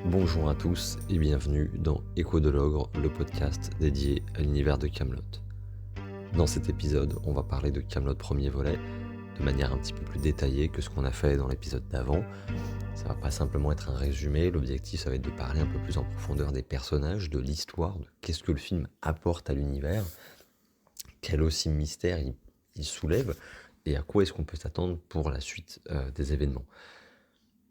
Bonjour à tous et bienvenue dans Écho de l'Ogre, le podcast dédié à l'univers de Kaamelott. Dans cet épisode, on va parler de Kaamelott premier volet de manière un petit peu plus détaillée que ce qu'on a fait dans l'épisode d'avant. Ça va pas simplement être un résumé, l'objectif ça va être de parler un peu plus en profondeur des personnages, de l'histoire, de qu'est-ce que le film apporte à l'univers, quel aussi mystère il soulève et à quoi est-ce qu'on peut s'attendre pour la suite des événements.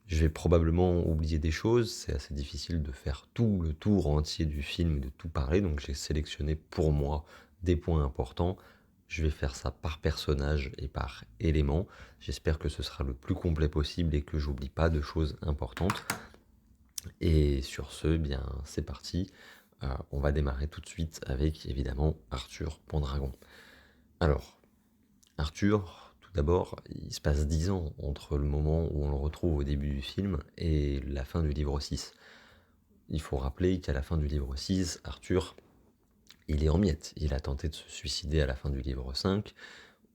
Je vais probablement oublier des choses, c'est assez difficile de faire tout le tour entier du film et de tout parler, donc j'ai sélectionné pour moi des points importants. Je vais faire ça par personnage et par élément. J'espère que ce sera le plus complet possible et que j'oublie pas de choses importantes. Et sur ce, bien c'est parti. On va démarrer tout de suite avec évidemment Arthur Pendragon. Alors, Arthur, tout d'abord, il se passe 10 ans entre le moment où on le retrouve au début du film et la fin du livre 6. Il faut rappeler qu'à la fin du livre 6, Arthur, il est en miettes. Il a tenté de se suicider à la fin du livre 5.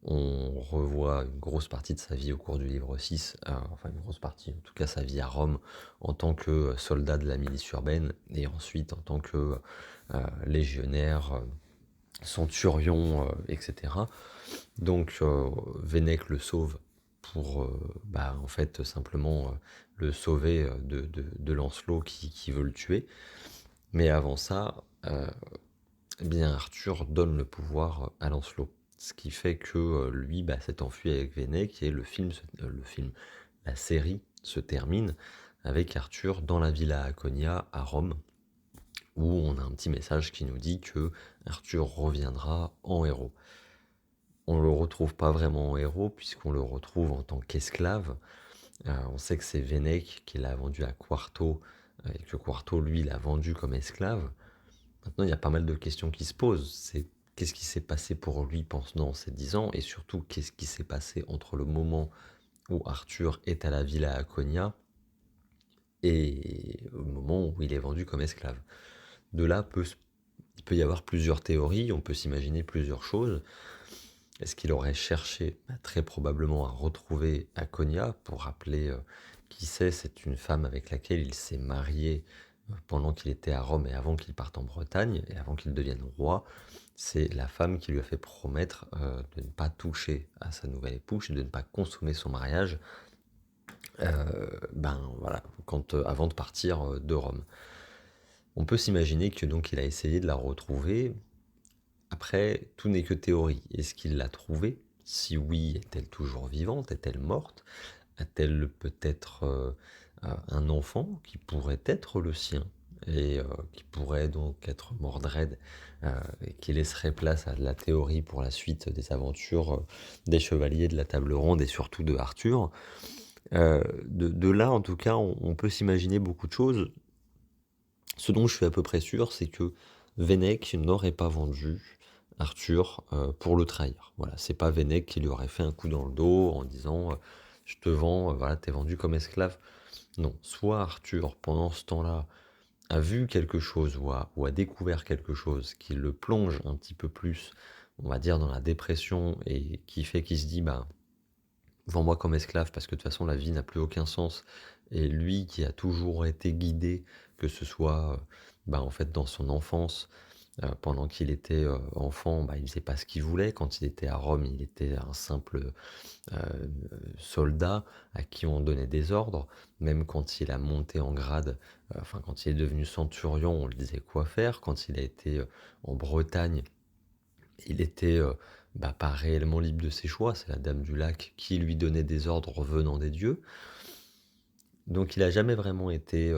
On revoit une grosse partie de sa vie au cours du livre 6, enfin une grosse partie, en tout cas sa vie à Rome en tant que soldat de la milice urbaine et ensuite en tant que légionnaire, centurion, etc. Donc Vennec le sauve pour en fait simplement le sauver de Lancelot qui veut le tuer. Mais avant ça, eh bien Arthur donne le pouvoir à Lancelot. Ce qui fait que lui s'est enfui avec Vennec et la série se termine avec Arthur dans la Villa Aconia à Rome, où on a un petit message qui nous dit que Arthur reviendra en héros. On ne le retrouve pas vraiment en héros, puisqu'on le retrouve en tant qu'esclave. On sait que c'est Vennec qui l'a vendu à Quarto, et que Quarto, lui, l'a vendu comme esclave. Maintenant, il y a pas mal de questions qui se posent. C'est qu'est-ce qui s'est passé pour lui pendant ces 10 ans, et surtout, qu'est-ce qui s'est passé entre le moment où Arthur est à la Villa Aconia et au moment où il est vendu comme esclave. De là, il peut y avoir plusieurs théories, on peut s'imaginer plusieurs choses. Est-ce qu'il aurait cherché très probablement à retrouver Aconia? Pour rappeler qui c'est une femme avec laquelle il s'est marié pendant qu'il était à Rome et avant qu'il parte en Bretagne et avant qu'il devienne roi. C'est la femme qui lui a fait promettre de ne pas toucher à sa nouvelle épouse et de ne pas consommer son mariage avant de partir de Rome. On peut s'imaginer que donc il a essayé de la retrouver. Après, tout n'est que théorie. Est-ce qu'il l'a trouvée? Si oui, est-elle toujours vivante? Est-elle morte? A-t-elle peut-être un enfant qui pourrait être le sien et qui pourrait donc être Mordred et qui laisserait place à la théorie pour la suite des aventures des chevaliers de la table ronde et surtout de Arthur. De là, en tout cas, on peut s'imaginer beaucoup de choses. Ce dont je suis à peu près sûr, c'est que Vennec n'aurait pas vendu Arthur pour le trahir. Voilà, c'est pas Vennec qui lui aurait fait un coup dans le dos en disant je te vends, voilà, t'es vendu comme esclave. Non, soit Arthur, pendant ce temps-là, a vu quelque chose ou a découvert quelque chose qui le plonge un petit peu plus, on va dire, dans la dépression et qui fait qu'il se dit, vends-moi comme esclave parce que de toute façon la vie n'a plus aucun sens. Et lui qui a toujours été guidé, que ce soit en fait dans son enfance, pendant qu'il était enfant, il faisait pas ce qu'il voulait. Quand il était à Rome, il était un simple soldat à qui on donnait des ordres. Même quand il a monté en grade, quand il est devenu centurion, on lui disait quoi faire. Quand il a été en Bretagne, il était pas réellement libre de ses choix. C'est la Dame du Lac qui lui donnait des ordres venant des dieux. Donc il a jamais vraiment été...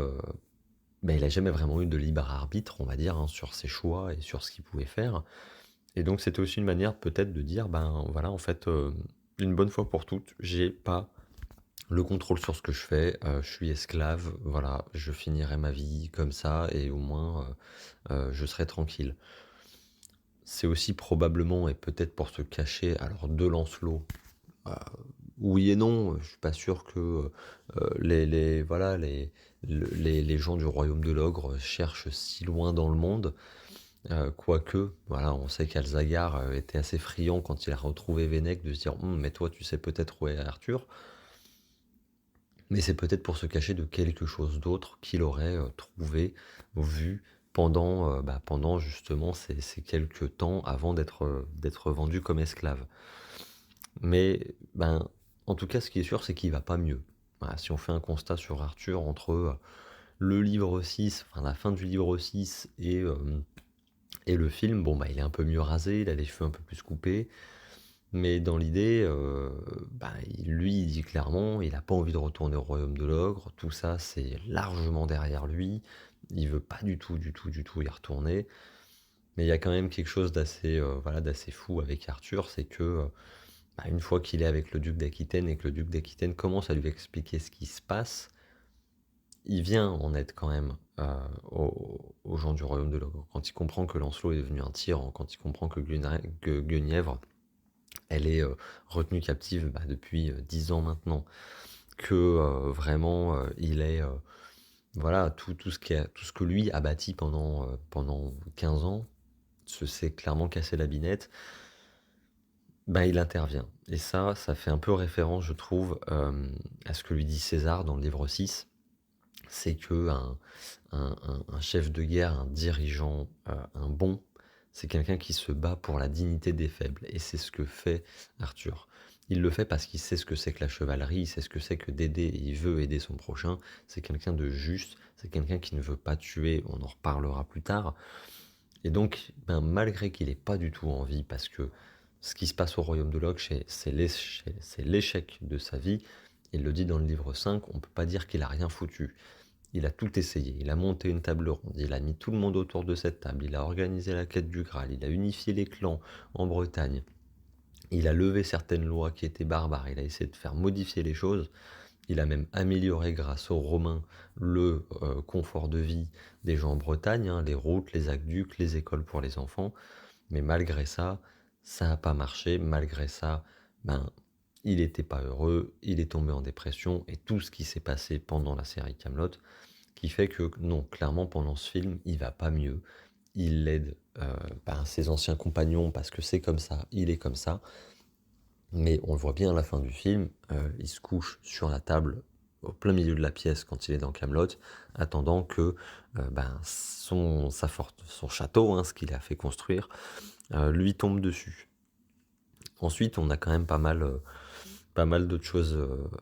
il a jamais vraiment eu de libre arbitre, on va dire, sur ses choix et sur ce qu'il pouvait faire. Et donc c'était aussi une manière peut-être de dire, voilà, en fait, une bonne fois pour toutes, j'ai pas le contrôle sur ce que je fais, je suis esclave, voilà, je finirai ma vie comme ça et au moins je serai tranquille. C'est aussi probablement, et peut-être pour se cacher, alors de Lancelot, euh, oui et non, je suis pas sûr que les gens du royaume de l'ogre cherchent si loin dans le monde. Quoique, voilà, on sait qu'Alzagar était assez friand quand il a retrouvé Vennec de se dire mais toi tu sais peut-être où est Arthur. mais c'est peut-être pour se cacher de quelque chose d'autre qu'il aurait trouvé, vu pendant justement ces quelques temps avant d'être vendu comme esclave. Mais en tout cas, ce qui est sûr, c'est qu'il va pas mieux. Voilà, si on fait un constat sur Arthur entre le livre 6, enfin la fin du livre 6 et le film, il est un peu mieux rasé, il a les cheveux un peu plus coupés, mais dans l'idée, lui, il dit clairement, il n'a pas envie de retourner au royaume de l'ogre, tout ça, c'est largement derrière lui, il veut pas du tout, du tout, du tout y retourner, mais il y a quand même quelque chose d'assez fou avec Arthur, c'est que une fois qu'il est avec le duc d'Aquitaine et que le duc d'Aquitaine commence à lui expliquer ce qui se passe, il vient en aide quand même aux gens du royaume de l'ogre. Quand il comprend que Lancelot est devenu un tyran, quand il comprend que Guenièvre, elle est retenue captive depuis 10 ans maintenant, que vraiment il est voilà tout ce que lui a bâti pendant 15 ans se s'est clairement cassé la binette. Il intervient. Et ça fait un peu référence, je trouve, à ce que lui dit César dans le livre 6. C'est que un chef de guerre, un dirigeant, un bon, c'est quelqu'un qui se bat pour la dignité des faibles. Et c'est ce que fait Arthur. Il le fait parce qu'il sait ce que c'est que la chevalerie, il sait ce que c'est que d'aider, il veut aider son prochain. C'est quelqu'un de juste, c'est quelqu'un qui ne veut pas tuer, on en reparlera plus tard. Et donc, malgré qu'il n'ait pas du tout envie, parce que ce qui se passe au royaume de l'ogre, c'est l'échec de sa vie. Il le dit dans le livre 5, on ne peut pas dire qu'il a rien foutu. Il a tout essayé, il a monté une table ronde, il a mis tout le monde autour de cette table, il a organisé la quête du Graal, il a unifié les clans en Bretagne, il a levé certaines lois qui étaient barbares, il a essayé de faire modifier les choses, il a même amélioré grâce aux Romains le confort de vie des gens en Bretagne, les routes, les aqueducs, les écoles pour les enfants, mais malgré ça, ça n'a pas marché, malgré ça, il n'était pas heureux, il est tombé en dépression, et tout ce qui s'est passé pendant la série Kaamelott, qui fait que non, clairement pendant ce film, il va pas mieux. Il aide ses anciens compagnons parce que c'est comme ça, il est comme ça. Mais on le voit bien à la fin du film, il se couche sur la table au plein milieu de la pièce quand il est dans Kaamelott, attendant que son château, ce qu'il a fait construire, lui tombe dessus. Ensuite, on a quand même pas mal d'autres choses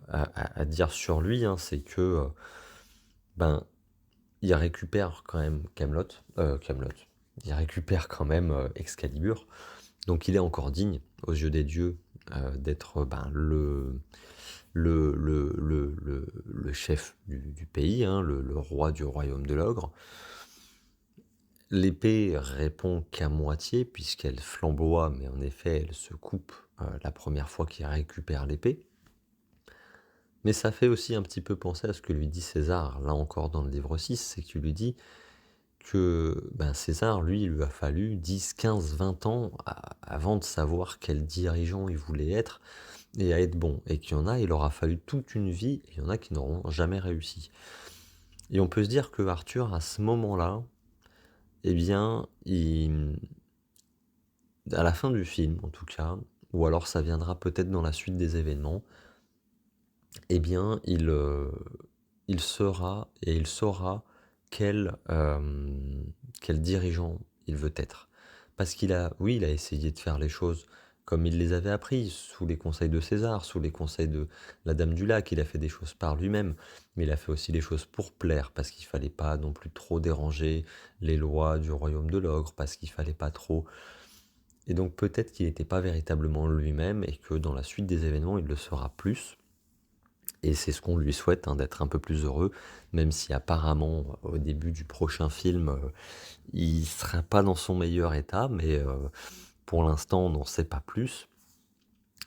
à dire sur lui. C'est que il récupère quand même Kaamelott. Il récupère quand même Excalibur. Donc il est encore digne aux yeux des dieux d'être le chef du pays, le roi du royaume de l'ogre. L'épée répond qu'à moitié, puisqu'elle flamboie, mais en effet, elle se coupe la première fois qu'il récupère l'épée. Mais ça fait aussi un petit peu penser à ce que lui dit César, là encore dans le livre 6, c'est qu'il lui dit que César, lui, il lui a fallu 10, 15, 20 ans avant de savoir quel dirigeant il voulait être et à être bon. Et qu'il y en a, il aura fallu toute une vie, et il y en a qui n'auront jamais réussi. Et on peut se dire que Arthur, à ce moment-là, à la fin du film, en tout cas, ou alors ça viendra peut-être dans la suite des événements, il saura quel dirigeant il veut être. Parce il a essayé de faire les choses comme il les avait appris, sous les conseils de César, sous les conseils de la Dame du Lac, il a fait des choses par lui-même, mais il a fait aussi les choses pour plaire, parce qu'il fallait pas non plus trop déranger les lois du royaume de l'ogre, parce qu'il fallait pas trop... Et donc peut-être qu'il n'était pas véritablement lui-même, et que dans la suite des événements, il le sera plus. Et c'est ce qu'on lui souhaite, d'être un peu plus heureux, même si apparemment, au début du prochain film, il ne sera pas dans son meilleur état, mais pour l'instant, on n'en sait pas plus.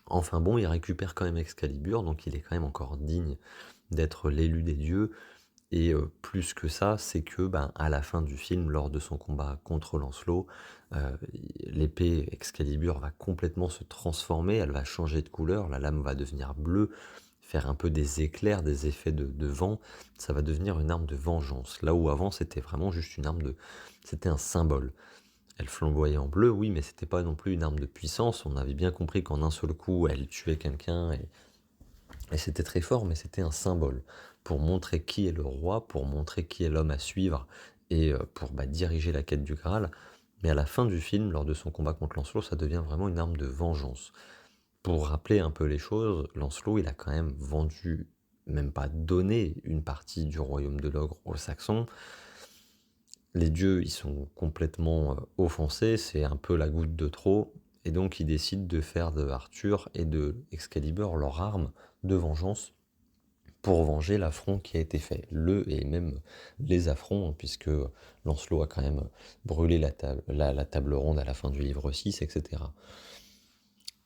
Enfin bon, il récupère quand même Excalibur, donc il est quand même encore digne d'être l'élu des dieux. Et plus que ça, c'est que à la fin du film, lors de son combat contre Lancelot, l'épée Excalibur va complètement se transformer, elle va changer de couleur, la lame va devenir bleue, faire un peu des éclairs, des effets de vent, ça va devenir une arme de vengeance. Là où avant, c'était vraiment juste une arme c'était un symbole. Elle flamboyait en bleu, oui, mais c'était pas non plus une arme de puissance. On avait bien compris qu'en un seul coup, elle tuait quelqu'un Et c'était très fort, mais c'était un symbole pour montrer qui est le roi, pour montrer qui est l'homme à suivre et pour diriger la quête du Graal. Mais à la fin du film, lors de son combat contre Lancelot, ça devient vraiment une arme de vengeance. Pour rappeler un peu les choses, Lancelot, il a quand même vendu, même pas donné, une partie du royaume de l'ogre aux Saxons. Les dieux, ils sont complètement offensés, c'est un peu la goutte de trop, et donc ils décident de faire de Arthur et de Excalibur leur arme de vengeance pour venger l'affront qui a été fait. Et même les affronts, hein, puisque Lancelot a quand même brûlé la table ronde à la fin du livre 6, etc.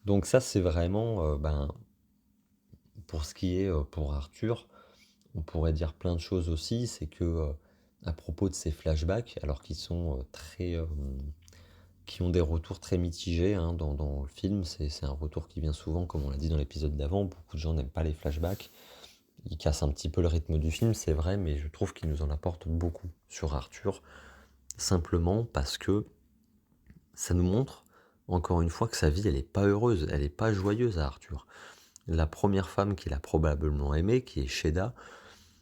Donc ça, c'est vraiment, pour ce qui est pour Arthur, on pourrait dire plein de choses aussi, c'est que à propos de ces flashbacks, alors qu'ils sont qui ont des retours très mitigés hein, dans le film, c'est un retour qui vient souvent, comme on l'a dit dans l'épisode d'avant, beaucoup de gens n'aiment pas les flashbacks, ils cassent un petit peu le rythme du film, c'est vrai, mais je trouve qu'ils nous en apportent beaucoup sur Arthur, simplement parce que ça nous montre, encore une fois, que sa vie, elle n'est pas heureuse, elle n'est pas joyeuse à Arthur. La première femme qu'il a probablement aimée, qui est Sheda,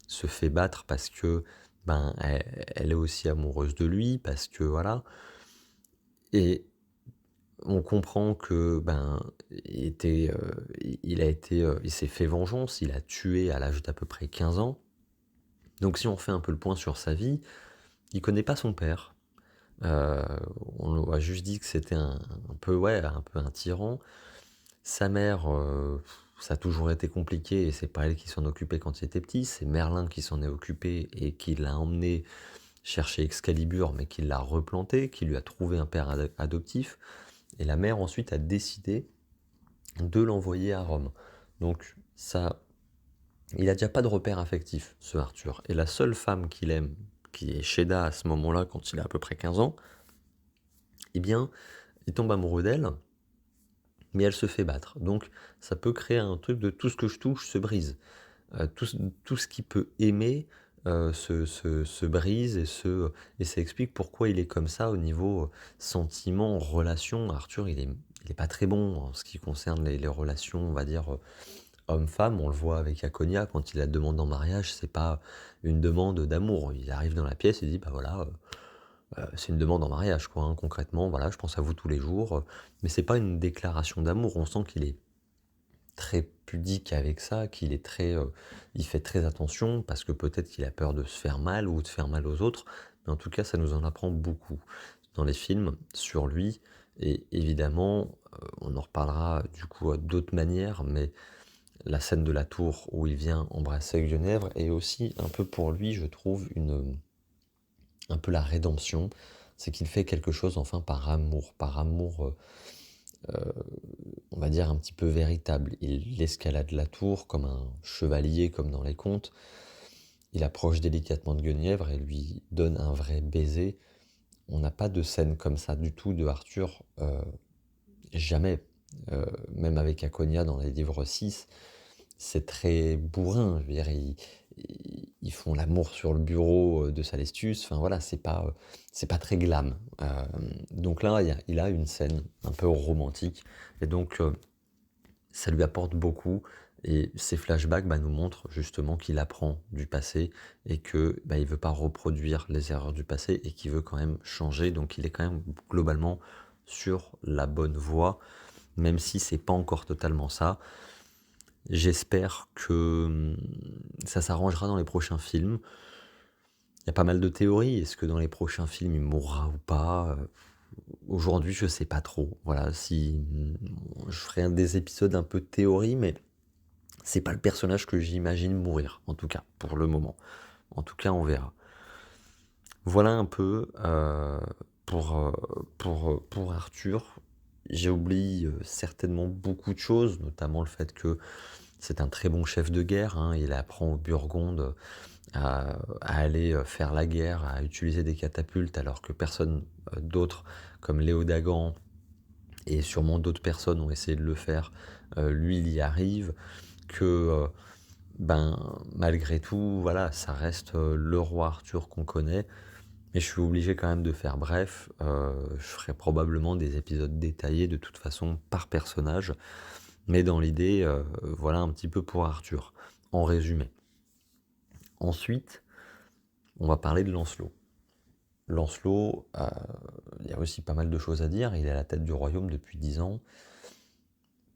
se fait battre parce que elle est aussi amoureuse de lui, parce que voilà. Et on comprend que il s'est fait vengeance, il a tué à l'âge d'à peu près 15 ans. Donc si on refait un peu le point sur sa vie, il connaît pas son père. Euh, on lui a juste dit que c'était un peu un tyran. Sa mère, ça a toujours été compliqué et c'est pas elle qui s'en occupait quand il était petit, c'est Merlin qui s'en est occupé et qui l'a emmené chercher Excalibur mais qui l'a replanté, qui lui a trouvé un père adoptif. Et la mère ensuite a décidé de l'envoyer à Rome. Donc ça, il a déjà pas de repère affectif, ce Arthur. Et la seule femme qu'il aime, qui est Sheda à ce moment-là, quand il a à peu près 15 ans, eh bien, il tombe amoureux d'elle, mais elle se fait battre. Donc ça peut créer un truc de tout ce que je touche se brise. Tout ce qu'il peut aimer se brise et ça explique pourquoi il est comme ça au niveau sentiment, relation. Arthur, il est pas très bon en ce qui concerne les relations, on va dire, homme-femme. On le voit avec Akonia quand il la demande en mariage, c'est pas une demande d'amour. Il arrive dans la pièce et dit, bah voilà, c'est une demande en mariage, quoi, hein. Concrètement, voilà, je pense à vous tous les jours. Mais c'est pas une déclaration d'amour. On sent qu'il est très pudique avec ça, il fait très attention parce que peut-être qu'il a peur de se faire mal ou de faire mal aux autres, mais en tout cas ça nous en apprend beaucoup dans les films sur lui et évidemment on en reparlera du coup d'autres manières, mais la scène de la tour où il vient embrasser Guenièvre est aussi un peu pour lui je trouve un peu la rédemption, c'est qu'il fait quelque chose enfin par amour on va dire, un petit peu véritable. Il escalade la tour comme un chevalier, comme dans les contes. Il approche délicatement de Guenièvre et lui donne un vrai baiser. On n'a pas de scène comme ça du tout de Arthur, jamais. Même avec Akonia dans les livres 6, c'est très bourrin. Je veux dire, ils font l'amour sur le bureau de Salestius. Enfin voilà, c'est pas très glam. Donc là, il a une scène un peu romantique. Et donc, ça lui apporte beaucoup. Et ces flashbacks nous montrent justement qu'il apprend du passé et que il veut pas reproduire les erreurs du passé et qu'il veut quand même changer. Donc il est quand même globalement sur la bonne voie, même si c'est pas encore totalement ça. J'espère que ça s'arrangera dans les prochains films. Il y a pas mal de théories. Est-ce que dans les prochains films il mourra ou pas? Aujourd'hui, je sais pas trop. Voilà, si je ferai des épisodes un peu de théorie, mais c'est pas le personnage que j'imagine mourir, en tout cas, pour le moment. En tout cas, on verra. Voilà un peu pour Arthur. J'ai oublié certainement beaucoup de choses, notamment le fait que c'est un très bon chef de guerre. Hein. Il apprend aux Burgondes à aller faire la guerre, à utiliser des catapultes, alors que personne d'autre, comme Léodagan et sûrement d'autres personnes ont essayé de le faire. Lui, il y arrive. Que malgré tout, voilà, ça reste le roi Arthur qu'on connaît. Mais je suis obligé quand même de faire bref. Je ferai probablement des épisodes détaillés de toute façon par personnage. Mais dans l'idée, voilà un petit peu pour Arthur, en résumé. Ensuite, on va parler de Lancelot. Lancelot, il y a aussi pas mal de choses à dire, il est à la tête du royaume depuis 10 ans.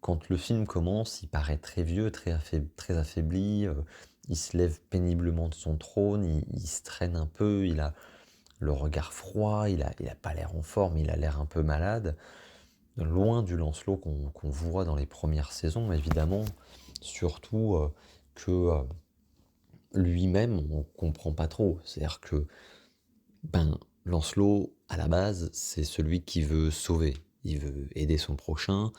Quand le film commence, il paraît très vieux, très affaibli, il se lève péniblement de son trône, il se traîne un peu, il a le regard froid, il a pas l'air en forme, il a l'air un peu malade. Loin du Lancelot qu'on voit dans les premières saisons, évidemment, surtout que lui-même, on comprend pas trop. C'est-à-dire que Lancelot, à la base, c'est celui qui veut sauver, il veut aider son prochain.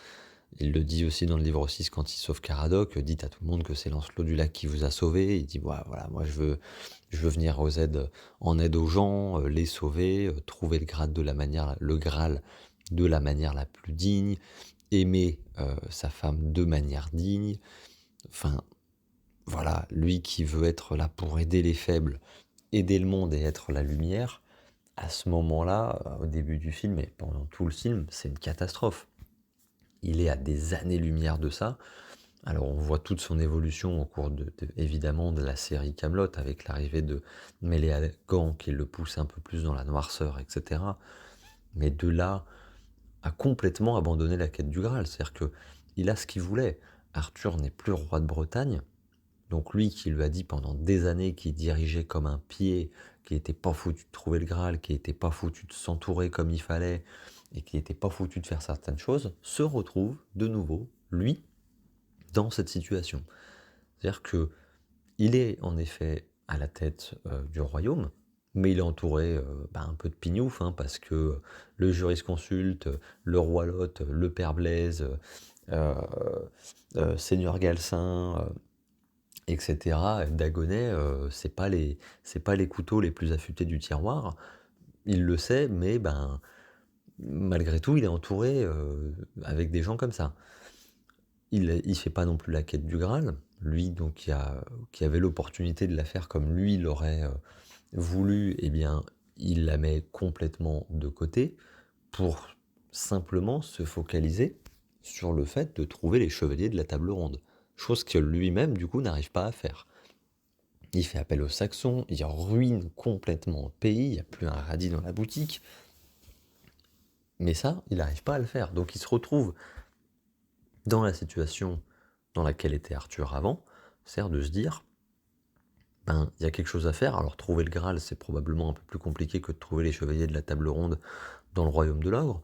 Il le dit aussi dans le livre 6 quand il sauve Caradoc, dites à tout le monde que c'est Lancelot du Lac qui vous a sauvé. Il dit voilà, moi je veux venir en aide aux gens, les sauver, trouver le Graal de la manière la plus digne, aimer sa femme de manière digne. Enfin, voilà, lui qui veut être là pour aider les faibles, aider le monde et être la lumière. À ce moment-là, au début du film et pendant tout le film, c'est une catastrophe. Il est à des années-lumière de ça. Alors on voit toute son évolution au cours évidemment de la série Kaamelott, avec l'arrivée de Méléagant qui le pousse un peu plus dans la noirceur, etc. Mais de là à complètement abandonner la quête du Graal, c'est-à-dire que il a ce qu'il voulait. Arthur n'est plus roi de Bretagne, donc lui qui lui a dit pendant des années qu'il dirigeait comme un pied, qui n'était pas foutu de trouver le Graal, qui n'était pas foutu de s'entourer comme il fallait, et qui n'était pas foutu de faire certaines choses, se retrouve de nouveau, lui, dans cette situation. C'est-à-dire que il est en effet à la tête du royaume, mais il est entouré un peu de pignouf, parce que le jurisconsulte, le roi Lot, le père Blaise, Seigneur Galcin, etc., Dagonet, c'est pas les couteaux les plus affûtés du tiroir. Il le sait, mais malgré tout, il est entouré avec des gens comme ça. Il fait pas non plus la quête du Graal, lui donc qui avait l'opportunité de la faire comme lui l'aurait voulu, eh bien il la met complètement de côté pour simplement se focaliser sur le fait de trouver les chevaliers de la table ronde, chose que lui-même du coup n'arrive pas à faire. Il fait appel aux Saxons, il ruine complètement le pays, il n'y a plus un radis dans la boutique, mais ça, il n'arrive pas à le faire, donc il se retrouve dans la situation dans laquelle était Arthur avant, c'est-à-dire de se dire, il y a quelque chose à faire. Alors trouver le Graal, c'est probablement un peu plus compliqué que de trouver les chevaliers de la table ronde dans le royaume de l'ogre,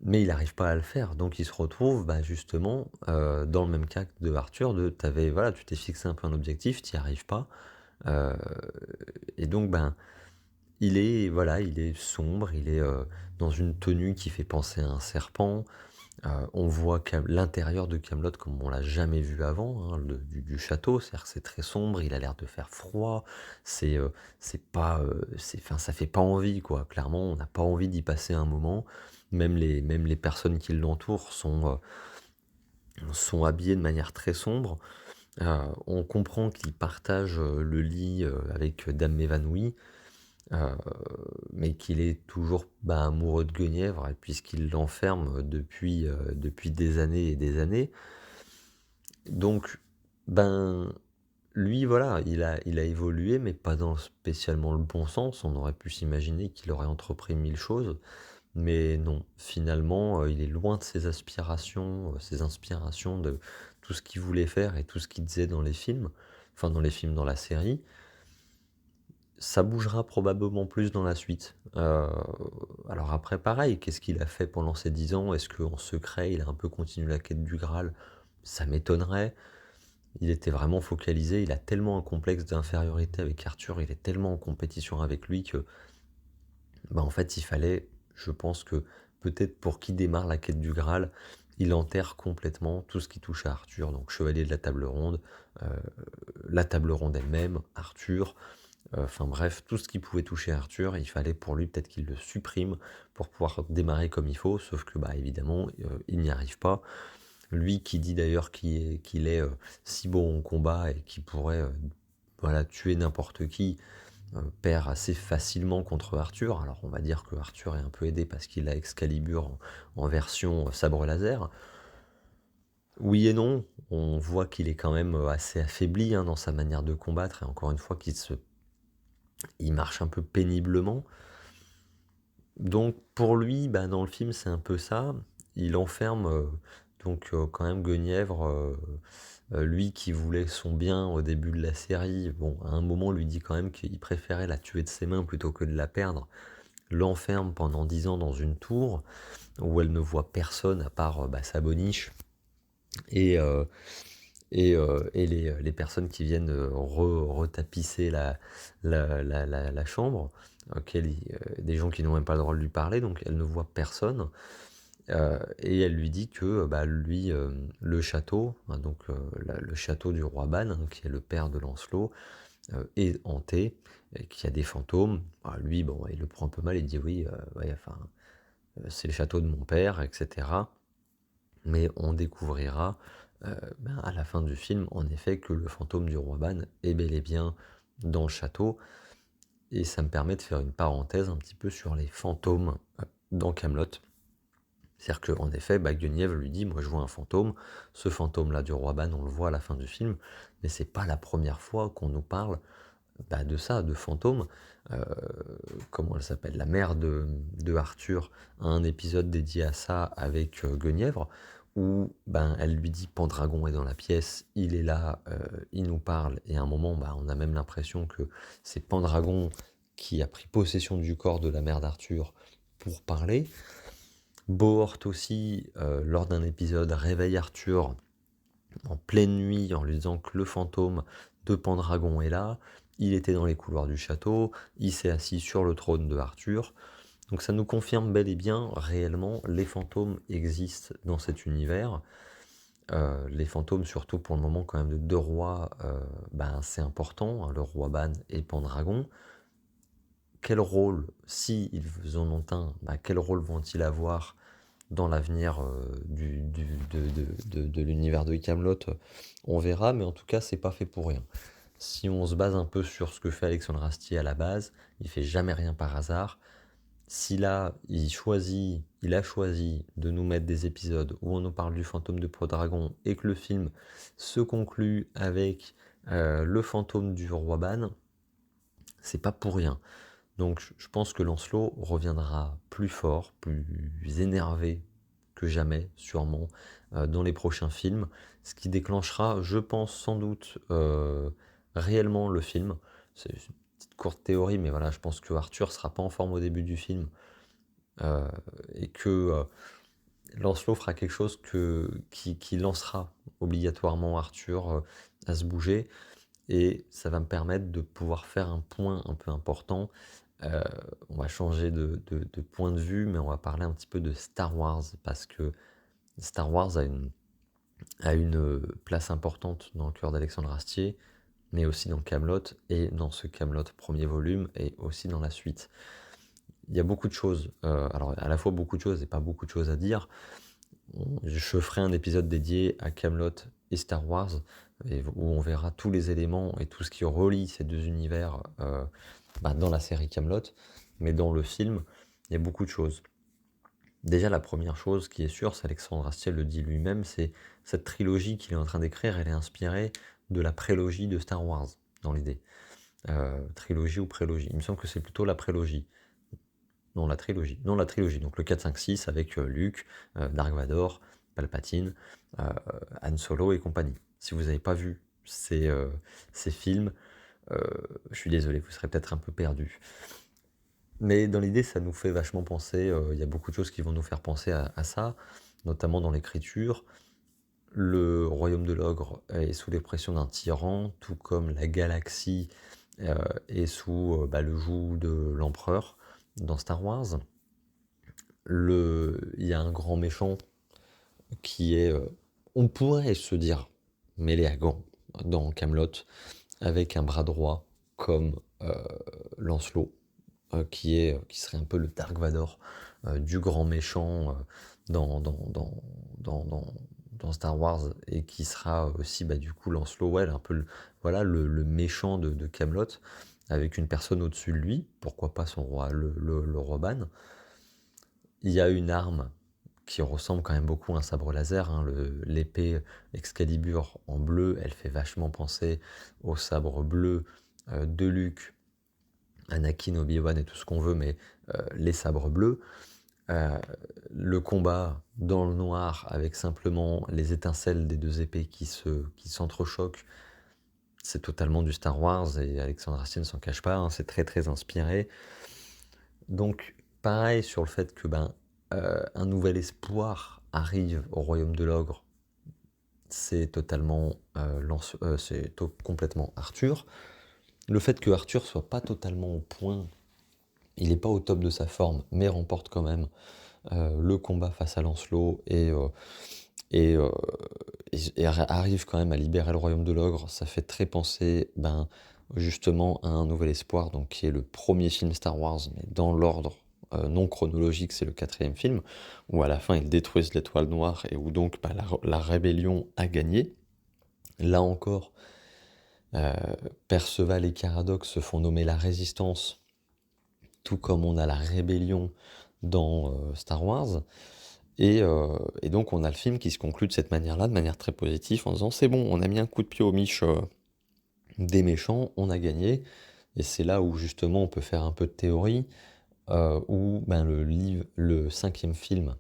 mais il n'arrive pas à le faire, donc il se retrouve justement dans le même cas que de Arthur, tu t'es fixé un peu un objectif, tu n'y arrives pas, et donc il est sombre, il est dans une tenue qui fait penser à un serpent. On voit l'intérieur de Kaamelott comme on l'a jamais vu avant, du château, c'est-à-dire que c'est très sombre, il a l'air de faire froid, c'est pas, ça fait pas envie quoi. Clairement, on n'a pas envie d'y passer un moment. Même les personnes qui l'entourent sont habillées de manière très sombre. On comprend qu'il partage le lit avec Dame Évanouie. Mais qu'il est toujours amoureux de Guenièvre, puisqu'il l'enferme depuis des années et des années. Donc, lui, voilà, il a évolué, mais pas dans spécialement le bon sens. On aurait pu s'imaginer qu'il aurait entrepris 1000 choses, mais non. Finalement, il est loin de ses aspirations, ses inspirations, de tout ce qu'il voulait faire et tout ce qu'il disait dans les films, dans la série. Ça bougera probablement plus dans la suite. Alors après, pareil, qu'est-ce qu'il a fait pendant ces 10 ans? Est-ce qu'en secret, il a un peu continué la quête du Graal? Ça m'étonnerait. Il était vraiment focalisé, il a tellement un complexe d'infériorité avec Arthur, il est tellement en compétition avec lui que, en fait, il fallait, je pense que, peut-être pour qui démarre la quête du Graal, il enterre complètement tout ce qui touche à Arthur, donc Chevalier de la Table Ronde, la Table Ronde elle-même, Arthur, enfin bref, tout ce qui pouvait toucher Arthur, il fallait pour lui peut-être qu'il le supprime pour pouvoir démarrer comme il faut, sauf que évidemment, il n'y arrive pas. Lui qui dit d'ailleurs qu'il est si bon au combat et qui pourrait tuer n'importe qui, perd assez facilement contre Arthur. Alors on va dire que Arthur est un peu aidé parce qu'il a Excalibur en version sabre laser. Oui et non, on voit qu'il est quand même, assez affaibli, hein, dans sa manière de combattre et encore une fois il marche un peu péniblement. Donc pour lui, bah, dans le film, c'est un peu ça. Il enferme, quand même Guenièvre, lui qui voulait son bien au début de la série, bon, à un moment, lui dit quand même qu'il préférait la tuer de ses mains plutôt que de la perdre. L'enferme pendant 10 ans dans une tour où elle ne voit personne à part, bah, sa boniche et et les personnes qui viennent, retapisser la chambre, auquel des gens qui n'ont même pas le droit de lui parler, donc elle ne voit personne. Et elle lui dit que bah, lui, le château, hein, le château du roi Ban, hein, qui est le père de Lancelot, est hanté, et qu'il y a des fantômes. Ah, lui, bon, il le prend un peu mal, il dit oui, ouais, enfin, c'est le château de mon père, etc. Mais on découvrira à la fin du film, en effet, que le fantôme du roi Ban est bel et bien dans le château. Et ça me permet de faire une parenthèse un petit peu sur les fantômes dans Camelot. C'est-à-dire qu'en effet, bah, Guenièvre lui dit, moi je vois un fantôme, ce fantôme-là du roi Ban, on le voit à la fin du film, mais c'est pas la première fois qu'on nous parle bah, de ça, de fantômes. Euh, Comment elle s'appelle? La mère de Arthur a un épisode dédié à ça avec Guenièvre, où ben, elle lui dit Pendragon est dans la pièce, il est là, il nous parle, et à un moment, bah, on a même l'impression que c'est Pendragon qui a pris possession du corps de la mère d'Arthur pour parler. Bohort aussi, lors d'un épisode, réveille Arthur en pleine nuit en lui disant que le fantôme de Pendragon est là. Il était dans les couloirs du château, il s'est assis sur le trône de Arthur. Donc ça nous confirme bel et bien, réellement, les fantômes existent dans cet univers. Les fantômes, surtout pour le moment quand même de deux rois, ben, c'est important, hein, le roi Ban et Pendragon. Quel rôle, si ils en ont un, ben, quel rôle vont-ils avoir dans l'avenir de l'univers de Camelot, on verra, mais en tout cas, c'est pas fait pour rien. Si on se base un peu sur ce que fait Alexandre Astier à la base, il fait jamais rien par hasard. Si là, il a choisi de nous mettre des épisodes où on nous parle du fantôme de Pendragon et que le film se conclut avec le fantôme du roi Ban, c'est pas pour rien. Donc je pense que Lancelot reviendra plus fort, plus énervé que jamais, sûrement, dans les prochains films, ce qui déclenchera, je pense, sans doute, réellement le film. C'est une petite courte théorie, mais voilà, je pense que Arthur sera pas en forme au début du film, euh, et que Lancelot fera quelque chose qui lancera obligatoirement Arthur à se bouger, et ça va me permettre de pouvoir faire un point un peu important. Euh, on va changer de point de vue, mais on va parler un petit peu de Star Wars, parce que Star Wars a une place importante dans le cœur d'Alexandre Astier, mais aussi dans Camelot, et dans ce Camelot premier volume, et aussi dans la suite. Il y a beaucoup de choses, alors à la fois beaucoup de choses et pas beaucoup de choses à dire. Je ferai un épisode dédié à Camelot et Star Wars, où on verra tous les éléments et tout ce qui relie ces deux univers dans la série Camelot, mais dans le film, il y a beaucoup de choses. Déjà, la première chose qui est sûre, c'est Alexandre Astier le dit lui-même, c'est cette trilogie qu'il est en train d'écrire, elle est inspirée de la prélogie de Star Wars, dans l'idée. Trilogie ou prélogie. Il me semble que c'est plutôt la prélogie. Non, la trilogie. Non, la trilogie. Donc le 4, 5, 6 avec Luke, Dark Vador, Palpatine, euh, Han Solo et compagnie. Si vous n'avez pas vu ces films, euh, je suis désolé, vous serez peut-être un peu perdu. Mais dans l'idée, ça nous fait vachement penser, il y a beaucoup de choses qui vont nous faire penser à ça, notamment dans l'écriture. Le royaume de l'ogre est sous les pressions d'un tyran, tout comme la galaxie est sous le joug de l'empereur dans Star Wars. Il y a un grand méchant qui est, on pourrait se dire, mêlé à gants dans Camelot, avec un bras droit comme Lancelot, qui serait un peu le Dark Vador du grand méchant dans, dans, dans, dans Star Wars, et qui sera aussi du coup Lancelot, ouais, un peu voilà, le méchant de Camelot, avec une personne au-dessus de lui, pourquoi pas son roi, le roi Ban. Il y a une arme qui ressemble quand même beaucoup à un sabre laser, hein. L'épée Excalibur en bleu, elle fait vachement penser au sabre bleu de Luke, Anakin, Obi-Wan et tout ce qu'on veut, mais les sabres bleus. Euh, le combat dans le noir avec simplement les étincelles des deux épées qui s'entrechoquent, c'est totalement du Star Wars et Alexandre Astier ne s'en cache pas, hein, c'est très très inspiré. Donc pareil sur le fait que un nouvel espoir arrive au royaume de l'ogre, c'est totalement complètement Arthur. Le fait que Arthur soit pas totalement au point, il n'est pas au top de sa forme, mais remporte quand même le combat face à Lancelot et, euh, et arrive quand même à libérer le royaume de l'ogre, ça fait très penser justement à Un Nouvel Espoir, donc qui est le premier film Star Wars, mais dans l'ordre non chronologique, c'est le quatrième film, où à la fin ils détruisent l'étoile noire et où donc la rébellion a gagné. Là encore, euh, Perceval et Caradoc se font nommer la Résistance, tout comme on a la rébellion dans Star Wars. Et donc on a le film qui se conclut de cette manière-là, de manière très positive, en disant c'est bon, on a mis un coup de pied au miche des méchants, on a gagné. Et c'est là où justement on peut faire un peu de théorie, où le cinquième film,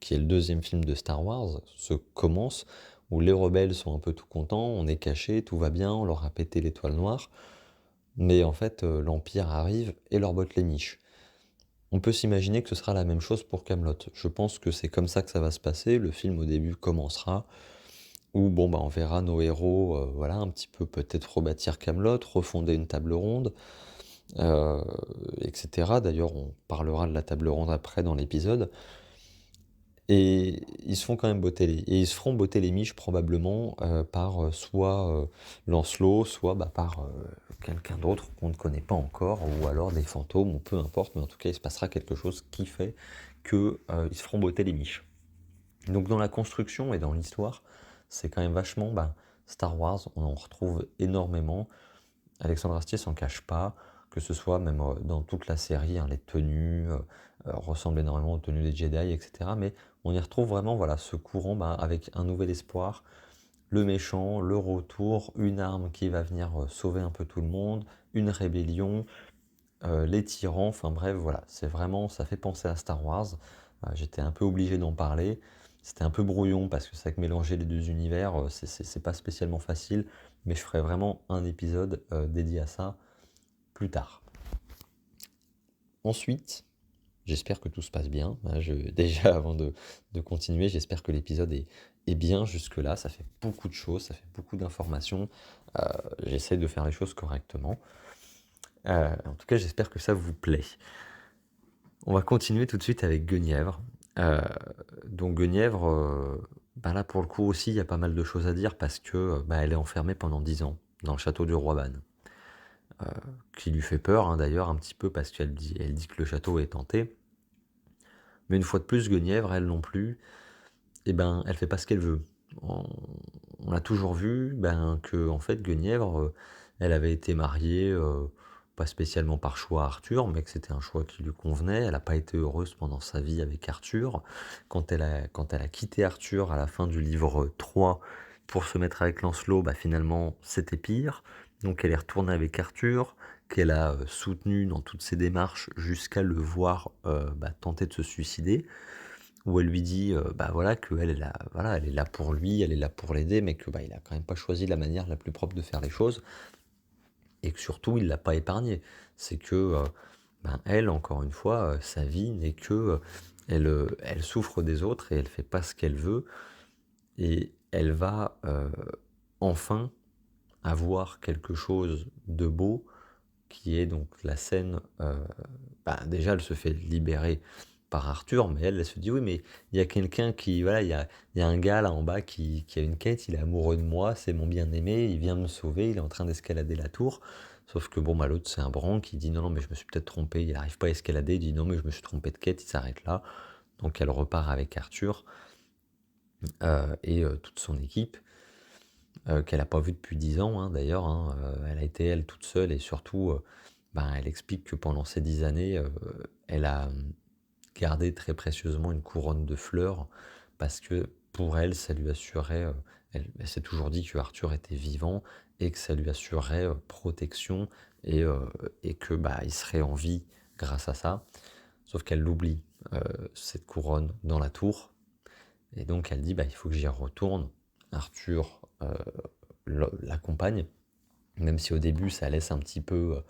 qui est le deuxième film de Star Wars, se commence, où les rebelles sont un peu tout contents, on est caché, tout va bien, on leur a pété l'étoile noire, mais en fait l'Empire arrive et leur botte les miches. On peut s'imaginer que ce sera la même chose pour Camelot. Je pense que c'est comme ça que ça va se passer. Le film au début commencera où on verra nos héros, voilà, un petit peu peut-être rebâtir Camelot, refonder une table ronde, euh, etc. D'ailleurs, on parlera de la table ronde après dans l'épisode. Et ils se font quand même et ils se feront botter les miches probablement par soit Lancelot, soit par quelqu'un d'autre qu'on ne connaît pas encore, ou alors des fantômes, ou peu importe, mais en tout cas il se passera quelque chose qui fait qu'ils se feront botter les miches. Donc dans la construction et dans l'histoire, c'est quand même vachement Star Wars, on en retrouve énormément. Alexandre Astier s'en cache pas, que ce soit même dans toute la série, hein, les tenues ressemblent énormément aux tenues des Jedi, etc. Mais on y retrouve vraiment voilà, ce courant avec un nouvel espoir, le méchant, le retour, une arme qui va venir sauver un peu tout le monde, une rébellion, les tyrans, enfin bref, voilà, c'est vraiment, ça fait penser à Star Wars. J'étais un peu obligé d'en parler. C'était un peu brouillon parce que c'est vrai que mélanger les deux univers, c'est pas spécialement facile, mais je ferai vraiment un épisode dédié à ça plus tard. Ensuite, j'espère que tout se passe bien. Déjà, avant de continuer, j'espère que l'épisode est bien jusque-là. Ça fait beaucoup de choses, ça fait beaucoup d'informations. J'essaie de faire les choses correctement. En tout cas, j'espère que ça vous plaît. On va continuer tout de suite avec Guenièvre. Donc Guenièvre, là pour le coup aussi, il y a pas mal de choses à dire parce que elle est enfermée pendant 10 ans dans le château du roi Ban. Qui lui fait peur hein, d'ailleurs un petit peu parce elle dit que le château est hanté. Mais une fois de plus, Guenièvre, elle non plus, elle fait pas ce qu'elle veut. On a toujours vu que en fait Guenièvre, elle avait été mariée pas spécialement par choix à Arthur, mais que c'était un choix qui lui convenait. Elle n'a pas été heureuse pendant sa vie avec Arthur. Quand elle a quitté Arthur à la fin du livre 3 pour se mettre avec Lancelot, finalement c'était pire. Donc elle est retournée avec Arthur, qu'elle a soutenu dans toutes ses démarches jusqu'à le voir tenter de se suicider, où elle lui dit voilà qu'elle est là, voilà, elle est là pour lui, elle est là pour l'aider, mais que il a quand même pas choisi la manière la plus propre de faire les choses, et que surtout il l'a pas épargné. C'est que elle, encore une fois, sa vie n'est que elle souffre des autres et elle fait pas ce qu'elle veut, et elle va enfin avoir quelque chose de beau qui est donc la scène. Déjà, elle se fait libérer par Arthur, mais elle se dit oui, mais il y a quelqu'un qui, voilà, il y a un gars là en bas qui a une quête, il est amoureux de moi, c'est mon bien-aimé, il vient me sauver, il est en train d'escalader la tour. Sauf que l'autre c'est un branle qui dit non, non, mais je me suis peut-être trompé, il n'arrive pas à escalader, il dit non, mais je me suis trompé de quête, il s'arrête là. Donc elle repart avec Arthur et toute son équipe. Qu'elle n'a pas vue depuis 10 ans hein, d'ailleurs, hein, elle a été elle toute seule et surtout elle explique que pendant ces 10 années, elle a gardait très précieusement une couronne de fleurs parce que pour elle, ça lui assurait, elle s'est toujours dit que Arthur était vivant et que ça lui assurerait protection et, euh, et que bah, il serait en vie grâce à ça. Sauf qu'elle l'oublie, cette couronne, dans la tour. Et donc elle dit, bah, il faut que j'y retourne. Arthur l'accompagne, même si au début ça laisse un petit peu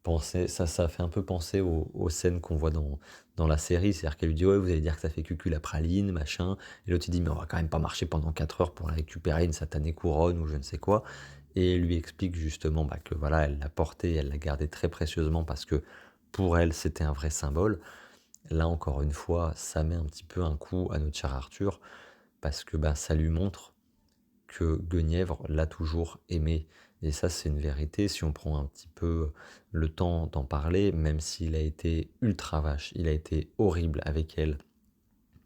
penser, ça fait un peu penser aux scènes qu'on voit dans la série. C'est-à-dire qu'elle lui dit, ouais, vous allez dire que ça fait cucul la praline, machin. Et l'autre il dit, mais on va quand même pas marcher pendant 4 heures pour récupérer une satanée couronne ou je ne sais quoi. Et elle lui explique justement bah, que voilà, elle l'a portée, elle l'a gardée très précieusement parce que pour elle c'était un vrai symbole. Là, encore une fois, ça met un petit peu un coup à notre cher Arthur, parce que bah, ça lui montre que Guenièvre l'a toujours aimé. Et ça, c'est une vérité. Si on prend un petit peu le temps d'en parler, même s'il a été ultra vache, il a été horrible avec elle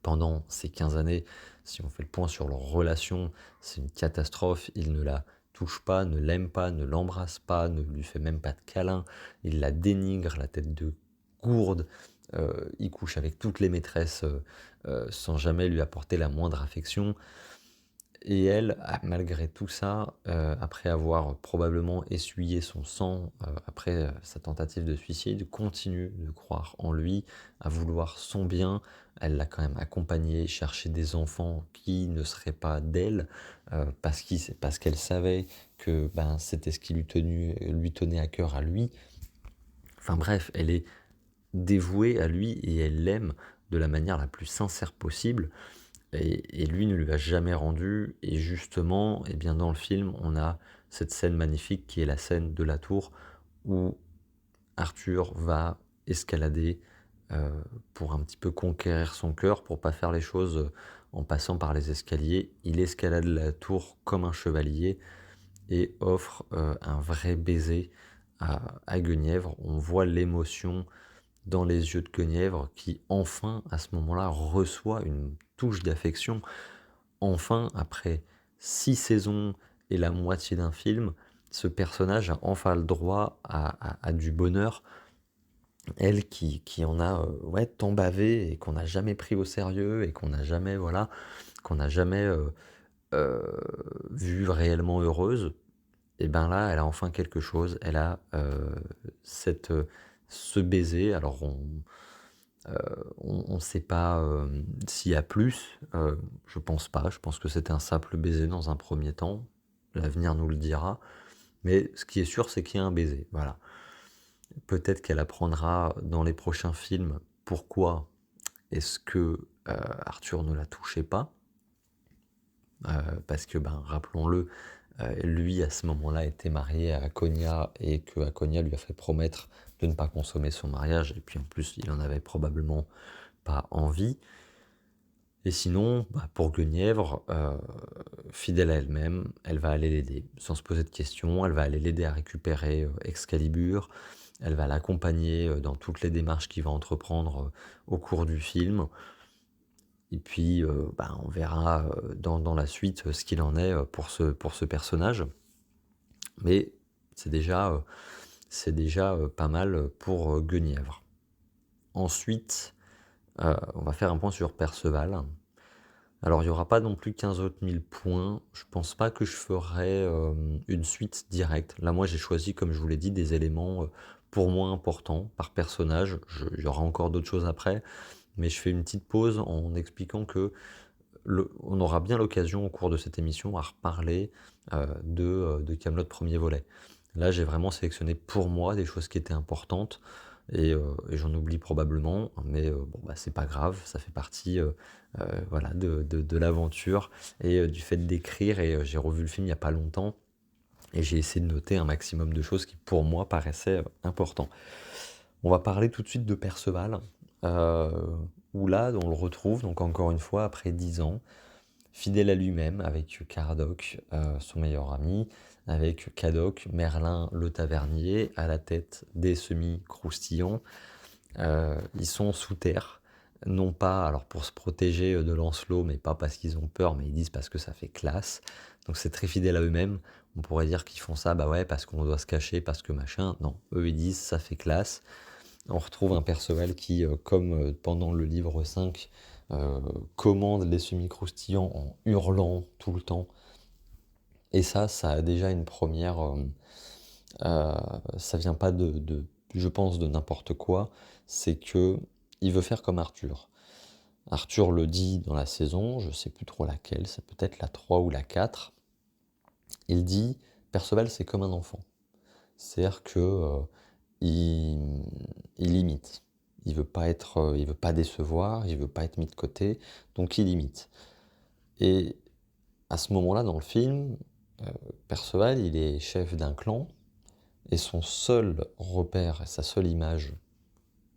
pendant ces 15 années, si on fait le point sur leur relation, c'est une catastrophe. Il ne la touche pas, ne l'aime pas, ne l'embrasse pas, ne lui fait même pas de câlin. Il la dénigre, la tête de gourde. Il couche avec toutes les maîtresses sans jamais lui apporter la moindre affection. Et elle, malgré tout ça, après avoir probablement essuyé son sang après sa tentative de suicide, continue de croire en lui, à vouloir son bien. Elle l'a quand même accompagné, chercher des enfants qui ne seraient pas d'elle, parce qu'elle savait que ben, c'était ce qui lui tenait à cœur à lui. Enfin bref, elle est dévouée à lui et elle l'aime de la manière la plus sincère possible. Et lui ne lui a jamais rendu. Et justement, eh bien dans le film, on a cette scène magnifique qui est la scène de la tour où Arthur va escalader pour un petit peu conquérir son cœur, pour pas faire les choses en passant par les escaliers. Il escalade la tour comme un chevalier et offre un vrai baiser à Guenièvre. On voit l'émotion dans les yeux de Guenièvre qui enfin à ce moment-là reçoit une touche d'affection. Enfin, après 6 saisons et la moitié d'un film, ce personnage a enfin le droit à du bonheur. Elle qui en a ouais, tant bavé et qu'on n'a jamais pris au sérieux et qu'on n'a jamais, voilà, qu'on n'a jamais euh, vue réellement heureuse, et ben là, elle a enfin quelque chose. Elle a cette, ce baiser. Alors, on ne sait pas s'il y a plus. Je pense pas. Je pense que c'était un simple baiser dans un premier temps. L'avenir nous le dira. Mais ce qui est sûr, c'est qu'il y a un baiser. Voilà. Peut-être qu'elle apprendra dans les prochains films pourquoi est-ce que Arthur ne la touchait pas. Parce que, ben, rappelons-le, lui, à ce moment-là, était marié à Aconia et que Aconia lui a fait promettre de ne pas consommer son mariage. Et puis en plus, il en avait probablement pas envie. Et sinon, bah, pour Guenièvre, fidèle à elle-même, elle va aller l'aider, sans se poser de questions. Elle va aller l'aider à récupérer Excalibur. Elle va l'accompagner dans toutes les démarches qu'il va entreprendre au cours du film. Et puis, bah, on verra dans la suite ce qu'il en est pour ce personnage. Mais c'est déjà pas mal pour Guenièvre. Ensuite, on va faire un point sur Perceval. Alors, il n'y aura pas non plus 15 autres 1000 points. Je pense pas que je ferai une suite directe. Là, moi, j'ai choisi, comme je vous l'ai dit, des éléments pour moi importants par personnage. Il y aura encore d'autres choses après. Mais je fais une petite pause en expliquant que on aura bien l'occasion au cours de cette émission à reparler de Kaamelott premier volet. Là, j'ai vraiment sélectionné pour moi des choses qui étaient importantes et j'en oublie probablement, mais bon, bah, c'est pas grave, ça fait partie voilà, de l'aventure et du fait d'écrire. Et j'ai revu le film il n'y a pas longtemps et j'ai essayé de noter un maximum de choses qui pour moi paraissaient importantes. On va parler tout de suite de Perceval, euh, où là, on le retrouve, donc encore une fois, après 10 ans, fidèle à lui-même, avec Caradoc, son meilleur ami, avec Cadoc, Merlin le tavernier, à la tête des semi-croustillants. Ils sont sous terre, non pas alors pour se protéger de Lancelot, mais pas parce qu'ils ont peur, mais ils disent parce que ça fait classe. Donc c'est très fidèle à eux-mêmes. On pourrait dire qu'ils font ça, bah ouais, parce qu'on doit se cacher, parce que machin. Non, eux ils disent ça fait classe. On retrouve un Perceval qui, comme pendant le livre 5, commande les semi-croustillants en hurlant tout le temps. Et ça a déjà une première... ça vient pas je pense, de n'importe quoi. C'est que il veut faire comme Arthur. Arthur le dit dans la saison, je sais plus trop laquelle, c'est peut-être la 3 ou la 4. Il dit, Perceval c'est comme un enfant. C'est-à-dire que il imite. Il veut pas décevoir, il veut pas être mis de côté, donc il imite. Et à ce moment-là, dans le film, Perceval, il est chef d'un clan, et son seul repère, sa seule image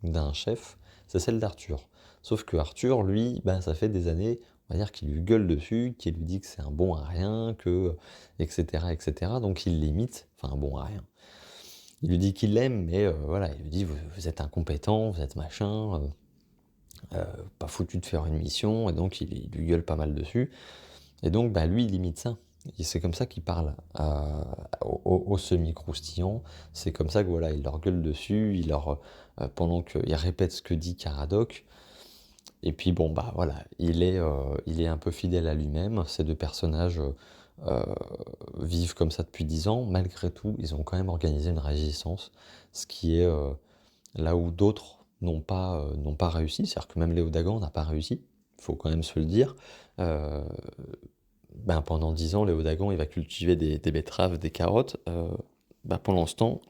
d'un chef, c'est celle d'Arthur. Sauf que Arthur, lui, bah, ça fait des années, on va dire qu'il lui gueule dessus, qu'il lui dit que c'est un bon à rien, que, etc., etc. Donc il l'imite, enfin un bon à rien. Il lui dit qu'il l'aime, mais voilà, il lui dit vous êtes incompétent, vous êtes machin, pas foutu de faire une mission, et donc il lui gueule pas mal dessus. Et donc bah, lui, il imite ça. Et c'est comme ça qu'il parle aux semi-croustillants, c'est comme ça que voilà, il leur gueule dessus, pendant qu'il répète ce que dit Caradoc. Et puis bon bah voilà, il est un peu fidèle à lui-même. Ces deux personnages vivent comme ça depuis 10 ans. Malgré tout, ils ont quand même organisé une résistance, ce qui est là où d'autres n'ont pas réussi. C'est-à-dire que même Léo Dagan n'a pas réussi, il faut quand même se le dire. Ben, pendant 10 ans, Léo Dagan, il va cultiver des betteraves, des carottes. Ben, pendant ce temps,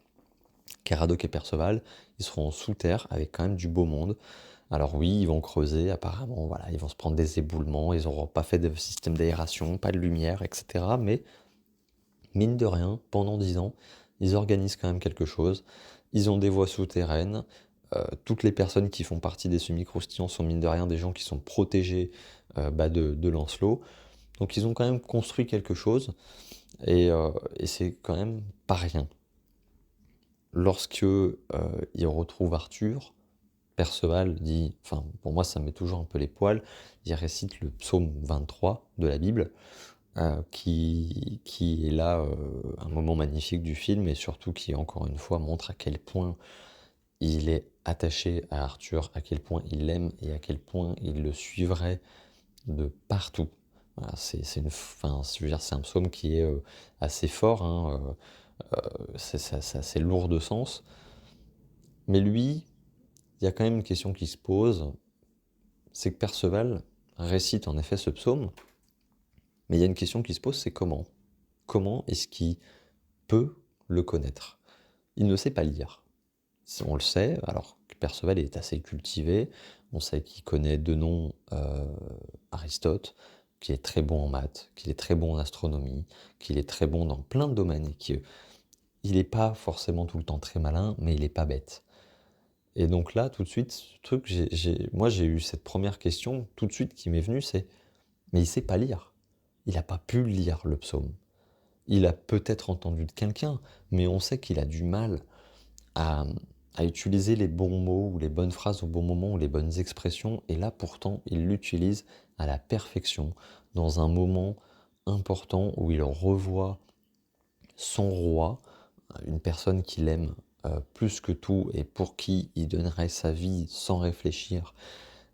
Caradoc et Perceval, ils seront sous terre avec quand même du beau monde. Alors oui, ils vont creuser, apparemment, voilà, ils vont se prendre des éboulements, ils n'auront pas fait de système d'aération, pas de lumière, etc. Mais mine de rien, pendant 10 ans, ils organisent quand même quelque chose. Ils ont des voies souterraines. Toutes les personnes qui font partie des semi-croustillants sont mine de rien des gens qui sont protégés de Lancelot. Donc ils ont quand même construit quelque chose et c'est quand même pas rien. Lorsque ils retrouvent Arthur, Perceval dit, enfin pour moi ça me met toujours un peu les poils, il récite le psaume 23 de la Bible, qui est là un moment magnifique du film et surtout qui encore une fois montre à quel point il est attaché à Arthur, à quel point il l'aime et à quel point il le suivrait de partout. Voilà, je veux dire, c'est un psaume qui est assez fort, hein, c'est assez lourd de sens. Mais lui, il y a quand même une question qui se pose, c'est que Perceval récite en effet ce psaume, mais il y a une question qui se pose, c'est comment? Comment est-ce qu'il peut le connaître? Il ne sait pas lire. On le sait, alors que Perceval est assez cultivé, on sait qu'il connaît de nom Aristote, qu'il est très bon en maths, qu'il est très bon en astronomie, qu'il est très bon dans plein de domaines, et qu'il n'est pas forcément tout le temps très malin, mais il n'est pas bête. Et donc là, tout de suite, ce truc, moi j'ai eu cette première question, tout de suite qui m'est venue, c'est, mais il sait pas lire. Il n'a pas pu lire le psaume. Il a peut-être entendu de quelqu'un, mais on sait qu'il a du mal à, à utiliser les bons mots ou les bonnes phrases au bon moment ou les bonnes expressions. Et là, pourtant, il l'utilise à la perfection dans un moment important où il revoit son roi, une personne qu'il aime plus que tout et pour qui il donnerait sa vie sans réfléchir.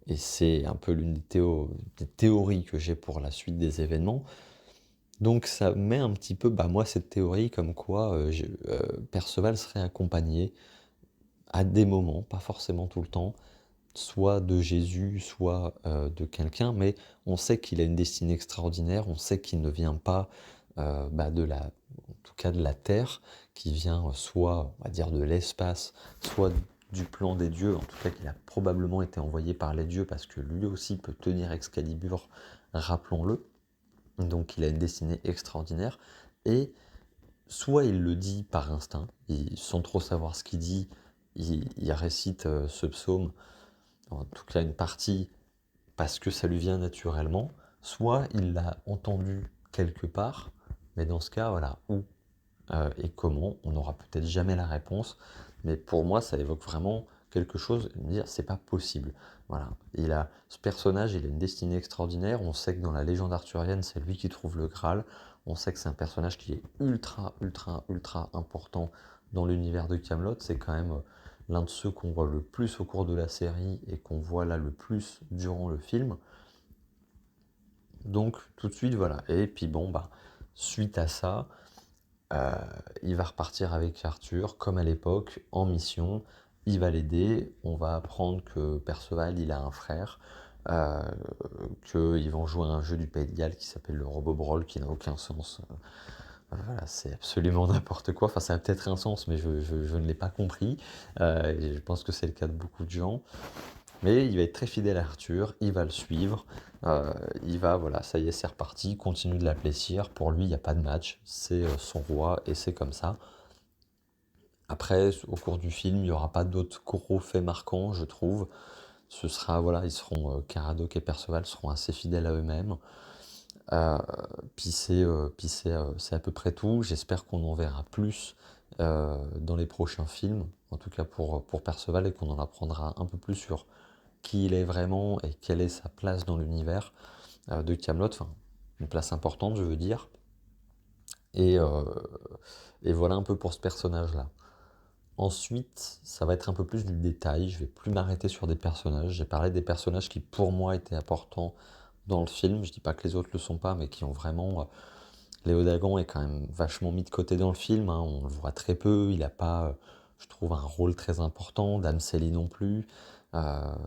Et c'est un peu l'une des théories que j'ai pour la suite des événements. Donc ça met un petit peu, bah moi, cette théorie comme quoi Perceval serait accompagné à des moments, pas forcément tout le temps, soit de Jésus, soit de quelqu'un, mais on sait qu'il a une destinée extraordinaire, on sait qu'il ne vient pas en tout cas de la terre, qui vient soit, on va dire, de l'espace, soit du plan des dieux, en tout cas qu'il a probablement été envoyé par les dieux, parce que lui aussi peut tenir Excalibur, rappelons-le, donc il a une destinée extraordinaire, et soit il le dit par instinct, sans trop savoir ce qu'il dit, il récite ce psaume, en tout cas une partie, parce que ça lui vient naturellement, soit il l'a entendu quelque part, mais dans ce cas, voilà, où et comment, on n'aura peut-être jamais la réponse, mais pour moi, ça évoque vraiment quelque chose, de me dire, c'est pas possible. Voilà, ce personnage, il a une destinée extraordinaire, on sait que dans la légende arthurienne, c'est lui qui trouve le Graal, on sait que c'est un personnage qui est ultra, ultra, ultra important dans l'univers de Camelot, c'est quand même l'un de ceux qu'on voit le plus au cours de la série et qu'on voit là le plus durant le film. Donc tout de suite, voilà. Et puis bon, suite à ça, euh, il va repartir avec Arthur, comme à l'époque, en mission. Il va l'aider. On va apprendre que Perceval, il a un frère. Euh, Qu'ils vont jouer à un jeu du Pays de Galles qui s'appelle le Robo Brawl, qui n'a aucun sens. Voilà, c'est absolument n'importe quoi. Enfin, ça a peut-être un sens, mais je ne l'ai pas compris. Et je pense que c'est le cas de beaucoup de gens. Mais il va être très fidèle à Arthur, il va le suivre, il va, voilà, ça y est, c'est reparti, il continue de l'appeler Sire. Pour lui, il n'y a pas de match, c'est son roi et c'est comme ça. Après, au cours du film, il n'y aura pas d'autres gros faits marquants, je trouve. Ce sera, voilà, ils seront, Caradoc et Perceval seront assez fidèles à eux-mêmes. Euh, c'est à peu près tout. J'espère qu'on en verra plus dans les prochains films, en tout cas pour Perceval, et qu'on en apprendra un peu plus sur qui il est vraiment et quelle est sa place dans l'univers de Camelot, enfin une place importante je veux dire. Et, euh, et voilà un peu pour ce personnage-là. Ensuite, ça va être un peu plus du détail, je vais plus m'arrêter sur des personnages. J'ai parlé des personnages qui pour moi étaient importants dans le film, je dis pas que les autres le sont pas, mais qui ont vraiment... Léo Dagan est quand même vachement mis de côté dans le film, hein, on le voit très peu, il n'a pas, je trouve, un rôle très important, Dame Célie non plus.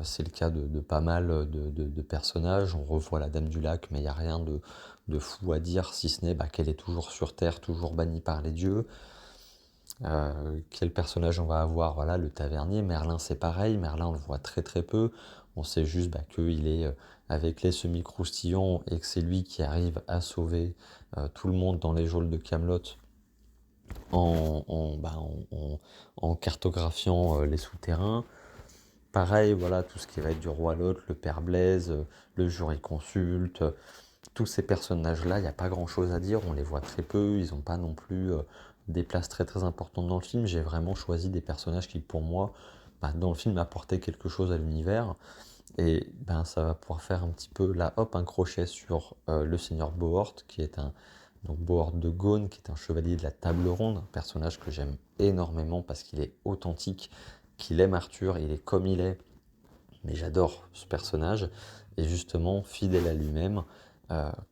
C'est le cas de pas mal de personnages. On revoit la Dame du Lac, mais il n'y a rien de fou à dire, si ce n'est qu'elle est toujours sur Terre, toujours bannie par les dieux. Quel personnage on va avoir? Voilà, le tavernier. Merlin, c'est pareil. Merlin, on le voit très très peu. On sait juste qu'il est avec les semi-croustillants et que c'est lui qui arrive à sauver tout le monde dans les geôles de Camelot en cartographiant les souterrains. Pareil, voilà, tout ce qui va être du roi Lot, le père Blaise, le jurisconsulte, tous ces personnages-là, il n'y a pas grand-chose à dire, on les voit très peu, ils n'ont pas non plus des places très très importantes dans le film. J'ai vraiment choisi des personnages qui, pour moi, dans le film, apportaient quelque chose à l'univers. Et ça va pouvoir faire un petit peu, là, hop, un crochet sur le seigneur Bohort, qui est donc Bohort de Gaune, qui est un chevalier de la table ronde, un personnage que j'aime énormément parce qu'il est authentique, qu'il aime Arthur, il est comme il est, mais j'adore ce personnage, et justement fidèle à lui-même,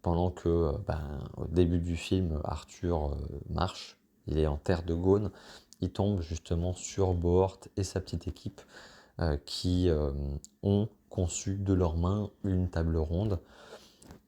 pendant que au début du film, Arthur marche, il est en terre de Gaune, il tombe justement sur Bohort et sa petite équipe qui ont conçu de leurs mains une table ronde,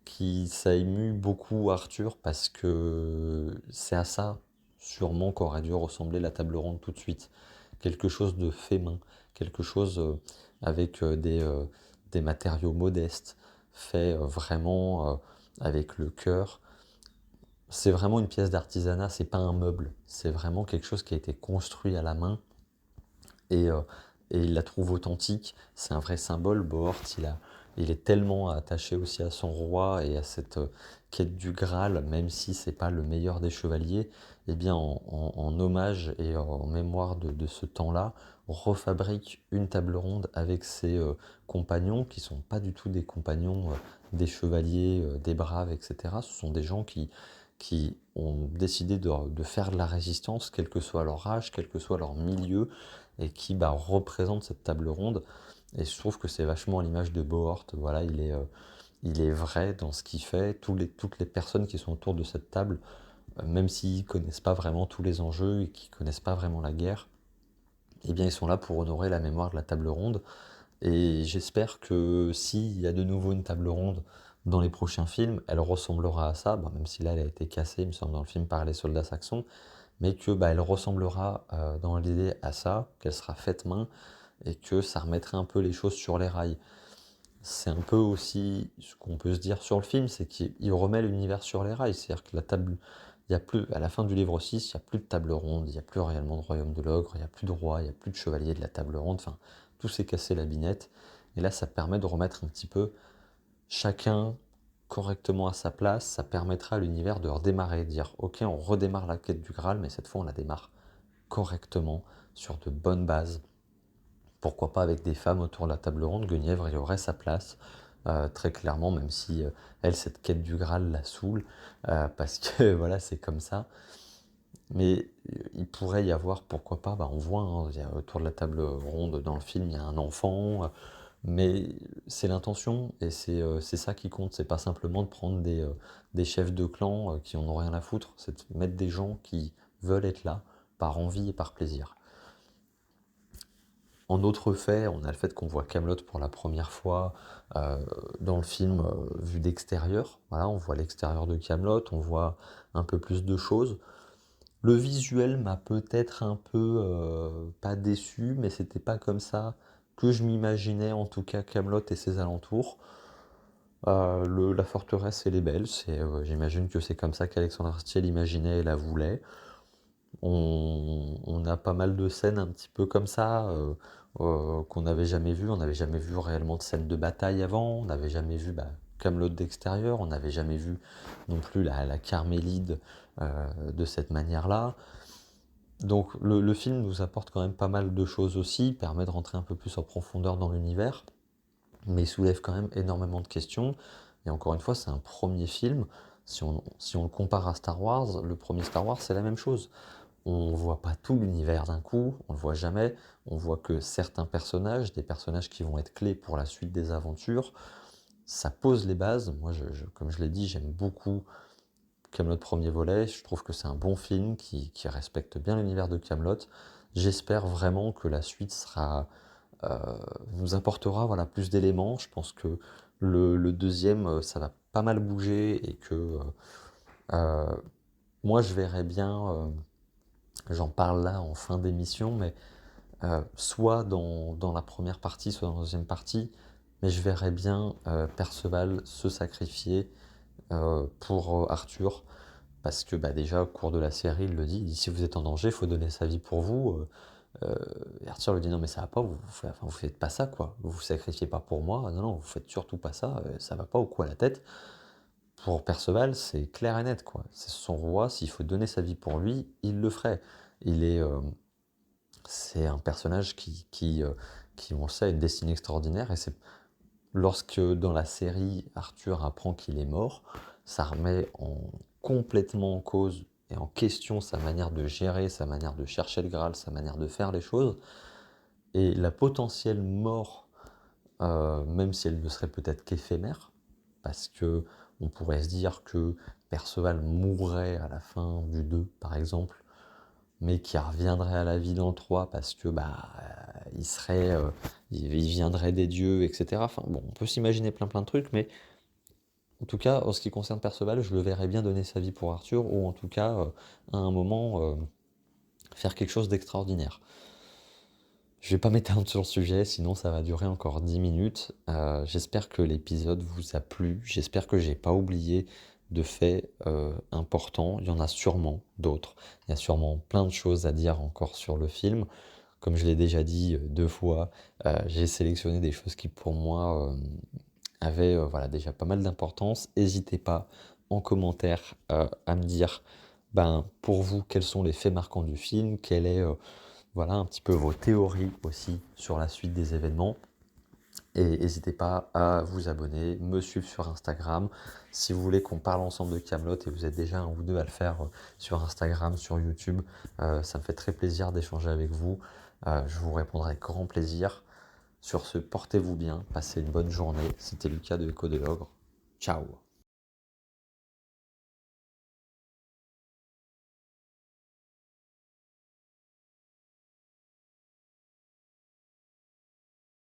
qui ça émue beaucoup Arthur parce que c'est à ça sûrement qu'aurait dû ressembler la table ronde tout de suite. Quelque chose de fait main, quelque chose avec des matériaux modestes, fait vraiment avec le cœur. C'est vraiment une pièce d'artisanat, c'est pas un meuble, c'est vraiment quelque chose qui a été construit à la main et, euh, et il la trouve authentique. C'est un vrai symbole. Bohort, il est tellement attaché aussi à son roi et à cette quête du Graal, même si c'est pas le meilleur des chevaliers. Eh bien, en hommage et en mémoire de ce temps-là, refabrique une table ronde avec ses compagnons qui sont pas du tout des compagnons des chevaliers, des braves, etc. Ce sont des gens qui ont décidé de faire de la résistance, quel que soit leur âge, quel que soit leur milieu, et qui représente cette table ronde. Et je trouve que c'est vachement à l'image de Bohort. Voilà, il est vrai dans ce qu'il fait. Toutes les personnes qui sont autour de cette table, même s'ils connaissent pas vraiment tous les enjeux et qui connaissent pas vraiment la guerre, eh bien ils sont là pour honorer la mémoire de la table ronde. Et j'espère que s'il y a de nouveau une table ronde dans les prochains films, elle ressemblera à ça, même si là elle a été cassée, il me semble, dans le film par les soldats saxons, mais que elle ressemblera dans l'idée à ça, qu'elle sera faite main et que ça remettrait un peu les choses sur les rails. C'est un peu aussi ce qu'on peut se dire sur le film, c'est qu'il remet l'univers sur les rails, c'est-à-dire que la table, il y a plus, à la fin du livre 6, il n'y a plus de table ronde, il n'y a plus réellement de royaume de l'ogre, il n'y a plus de roi, il n'y a plus de chevalier de la table ronde, enfin, tout s'est cassé la binette, et là ça permet de remettre un petit peu chacun correctement à sa place, ça permettra à l'univers de redémarrer, de dire ok on redémarre la quête du Graal, mais cette fois on la démarre correctement, sur de bonnes bases. Pourquoi pas avec des femmes autour de la table ronde, Guenièvre y aurait sa place, très clairement, même si elle, cette quête du Graal la saoule, parce que voilà, c'est comme ça. Mais il pourrait y avoir, pourquoi pas, on voit, hein, autour de la table ronde dans le film, il y a un enfant, mais c'est l'intention et c'est ça qui compte. C'est pas simplement de prendre des chefs de clan qui en ont rien à foutre, c'est de mettre des gens qui veulent être là par envie et par plaisir. En autre fait, on a le fait qu'on voit Camelot pour la première fois euh, dans le film vu d'extérieur. Voilà, on voit l'extérieur de Camelot, on voit un peu plus de choses. Le visuel m'a peut-être un peu pas déçu, mais c'était pas comme ça que je m'imaginais, en tout cas Camelot et ses alentours. La forteresse, elle est belle, j'imagine que c'est comme ça qu'Alexandre Astier l'imaginait et la voulait. On a pas mal de scènes un petit peu comme ça qu'on n'avait jamais vues. On n'avait jamais vu réellement de scènes de bataille avant. On n'avait jamais vu Camelot d'extérieur. On n'avait jamais vu non plus la Carmélide de cette manière-là. Donc le film nous apporte quand même pas mal de choses aussi, permet de rentrer un peu plus en profondeur dans l'univers, mais il soulève quand même énormément de questions. Et encore une fois, c'est un premier film. Si on le compare à Star Wars, le premier Star Wars, c'est la même chose. On voit pas tout l'univers d'un coup, on le voit jamais. On voit que certains personnages, des personnages qui vont être clés pour la suite des aventures, ça pose les bases. Moi, comme je l'ai dit, j'aime beaucoup Camelot premier volet. Je trouve que c'est un bon film qui respecte bien l'univers de Camelot. J'espère vraiment que la suite nous apportera voilà, plus d'éléments. Je pense que le deuxième, ça va pas mal bouger et que euh, moi, je verrais bien. J'en parle là en fin d'émission, mais soit dans la première partie, soit dans la deuxième partie, mais je verrais bien Perceval se sacrifier pour Arthur, parce que déjà au cours de la série, il le dit, si vous êtes en danger, il faut donner sa vie pour vous. Et Arthur lui dit non mais ça va pas, vous faites pas ça quoi, vous vous sacrifiez pas pour moi, non non, vous faites surtout pas ça, ça va pas au coup à la tête. Pour Perceval, c'est clair et net quoi, c'est son roi, s'il faut donner sa vie pour lui, il le ferait. Il est, c'est un personnage qui, on le sait, a une destinée extraordinaire. Et c'est lorsque dans la série Arthur apprend qu'il est mort, ça remet complètement en cause et en question sa manière de gérer, sa manière de chercher le Graal, sa manière de faire les choses. Et la potentielle mort, même si elle ne serait peut-être qu'éphémère, parce que on pourrait se dire que Perceval mourrait à la fin du 2, par exemple, mais qui reviendrait à la vie dans le 3 parce que il serait il viendrait des dieux, etc. Enfin bon, on peut s'imaginer plein de trucs, mais en tout cas en ce qui concerne Perceval, je le verrais bien donner sa vie pour Arthur, ou en tout cas à un moment faire quelque chose d'extraordinaire. Je vais pas m'étendre sur le sujet, sinon ça va durer encore 10 minutes. J'espère que l'épisode vous a plu, j'espère que j'ai pas oublié de faits importants. Il y en a sûrement d'autres, il y a sûrement plein de choses à dire encore sur le film. Comme je l'ai déjà dit 2 fois, j'ai sélectionné des choses qui pour moi avaient voilà, déjà pas mal d'importance. N'hésitez pas en commentaire à me dire pour vous quels sont les faits marquants du film, quelle est voilà un petit peu vos théories aussi sur la suite des événements. Et n'hésitez pas à vous abonner, me suivre sur Instagram. Si vous voulez qu'on parle ensemble de Camelot et vous êtes déjà un ou deux à le faire sur Instagram, sur YouTube, ça me fait très plaisir d'échanger avec vous. Je vous répondrai avec grand plaisir. Sur ce, portez-vous bien, passez une bonne journée. C'était Lucas de Echo de l'Ogre. Ciao.